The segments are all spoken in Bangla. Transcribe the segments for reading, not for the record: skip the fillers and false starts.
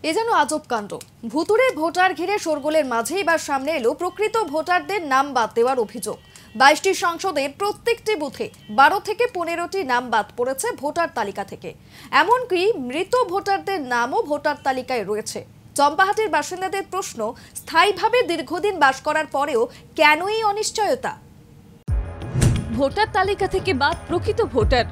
এ যেন আজব কাণ্ড। ভুতুড়ে ভোটার ঘিরে শোরগোলের মাঝে এবার সামনে এলো প্রকৃত ভোটারদের নাম বাদ দেওয়ার অভিযোগ। 22টি সংসদের প্রত্যেকটি বুথে 12 থেকে 15টি নাম বাদ পড়েছে ভোটার তালিকা থেকে। এমনকি মৃত ভোটারদের নামও ভোটার তালিকায় রয়েছে। চম্পাহাটির বাসিন্দাদের প্রশ্ন, স্থায়ীভাবে দীর্ঘদিন বাস করার পরেও কেন এই অনিশ্চয়তা? ভোটার তালিকা থেকে বাদ প্রকৃত ভোটার।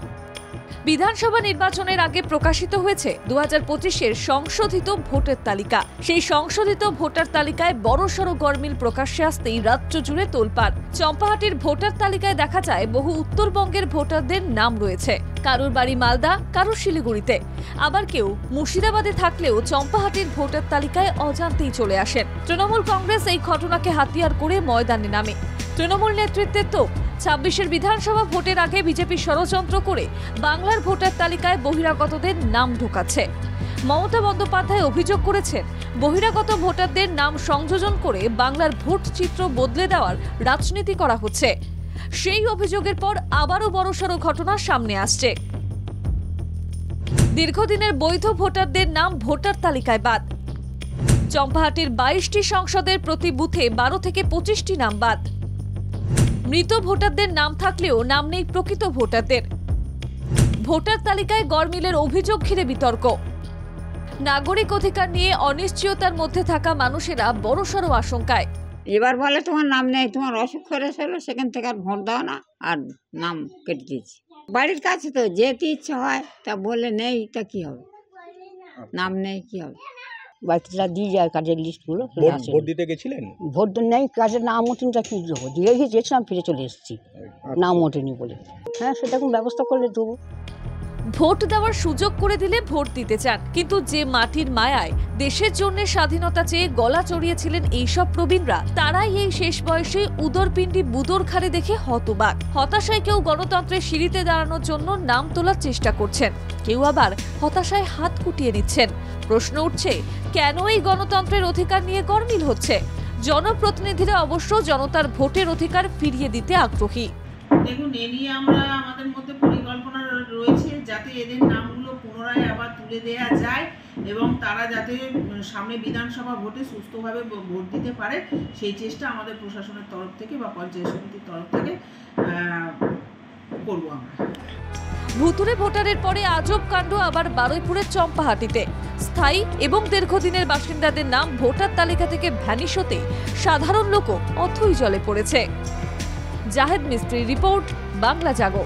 বিধানসভা নির্বাচনের আগে প্রকাশিত হয়েছে 2025-এর সংশোধিত ভোটার তালিকা। সেই সংশোধিত ভোটার তালিকায় বড়সড় গরমিল প্রকাশ্যে আসতেই রাজ্য জুড়ে তোলপাড়। চম্পাহাটির ভোটার তালিকায় দেখা যায় বহু উত্তরবঙ্গের ভোটারদের নাম রয়েছে। কারোর বাড়ি মালদা, কারোর শিলিগুড়িতে, আবার কেউ মুর্শিদাবাদে থাকলেও চম্পাহাটির ভোটার তালিকায় অজান্তেই চলে আসেন। তৃণমূল কংগ্রেস এই ঘটনাকে হাতিয়ার করে ময়দানে নামে। তৃণমূল নেতৃত্বের তো 26-এর বিধানসভা ভোটের আগে বিজেপি ষড়যন্ত্র করে বাংলার ভোটার তালিকায় বহিরাগতদের নাম ঢোকাচ্ছে। মমতা বন্দ্যোপাধ্যায় অভিযোগ করেছেন, বহিরাগত ভোটারদের নাম সংযোজন করে বাংলার ভোট চিত্র বদলে দেওয়ার রাজনীতি করা হচ্ছে। সেই অভিযোগের পর আবারও বড়সড় ঘটনা সামনে আসছে। দীর্ঘদিনের বৈধ ভোটারদের নাম ভোটার তালিকায় বাদ। চম্পাহাটির 22টি সংসদের প্রতি বুথে 12 থেকে 25টি নাম বাদ। মৃত ভোটারদের নাম থাকলেও নাম নেই প্রকৃত ভোটারদের। ভোটার তালিকায় গরমিলের অভিযোগ ঘিরে বিতর্ক। নাগরিক অধিকার নিয়ে অনিশ্চয়তার মধ্যে থাকা মানুষেরা বড়সড় আশঙ্কায়। এবার বলে তোমার নাম নেই, তোমার অসুখ করেছিল, সেখান থেকে আর ভোট দাও না, আর নাম কেটে দিয়েছি। বাড়ির কাছে তো যেতে ইচ্ছে হয়, তা বলে নেই, তা কি হবে, নাম নেই কি হবে। বাচ্চারা দিয়ে যায় কাজের লিস্টগুলো। ভোট দিতে গেছিলেন? ভোট নেই, কাজের নাম ওঠেনিটা কি দেবো, দিয়ে গিয়েছিলাম, ফিরে চলে এসেছি, নাম ওঠেনি বলে। হ্যাঁ, সেটা কোনো ব্যবস্থা করলে দেবো। ভোট দেওয়ার সুযোগ করে দিলে ভোট দিতে চান, কিন্তু যে মাটির মায়ায় দেশের জন্য স্বাধীনতা চেয়ে গলা চড়িয়েছিলেন এইসব প্রবীণরা, তারাই এই শেষ বয়সে উদরপিণ্ডি বুদর ঘাড়ে দেখে হতবাক। হতাশায় কেউ গণতন্ত্রের সিঁড়িতে দাঁড়ানোর জন্য নাম তোলার চেষ্টা করছেন, কেউ আবার হতাশায় হাত কুটিয়ে নিচ্ছেন। প্রশ্ন উঠছে, কেন এই গণতন্ত্রের অধিকার নিয়ে গরমিল হচ্ছে? জনপ্রতিনিধিরা অবশ্য জনতার ভোটের অধিকার ফিরিয়ে দিতে আগ্রহী। দেখুন, এ নিয়ে আমাদের মধ্যে পরিকল্পনা রয়েছে যাতে এদের নামগুলো পুনরায় আবার তুলে দেওয়া যায় এবং তারা যাতে সামনে বিধানসভা ভোটে সুস্থভাবে ভোট দিতে পারে, সেই চেষ্টা আমাদের প্রশাসনের তরফ থেকে বা পঞ্চায়েত সমিতির তরফ থেকে করব আমরা। ভুতুড়ে ভোটারের পরে আজব কাণ্ড আবার বারুইপুরের চম্পাহাটিতে। স্থায়ী এবং দীর্ঘদিনের বাসিন্দাদের নাম ভোটার তালিকা থেকে ভ্যানিশ হতে সাধারণ লোকও অথই জলে পড়েছে। জাহেদ মিস্ত্রির রিপোর্ট, বাংলা জাগো।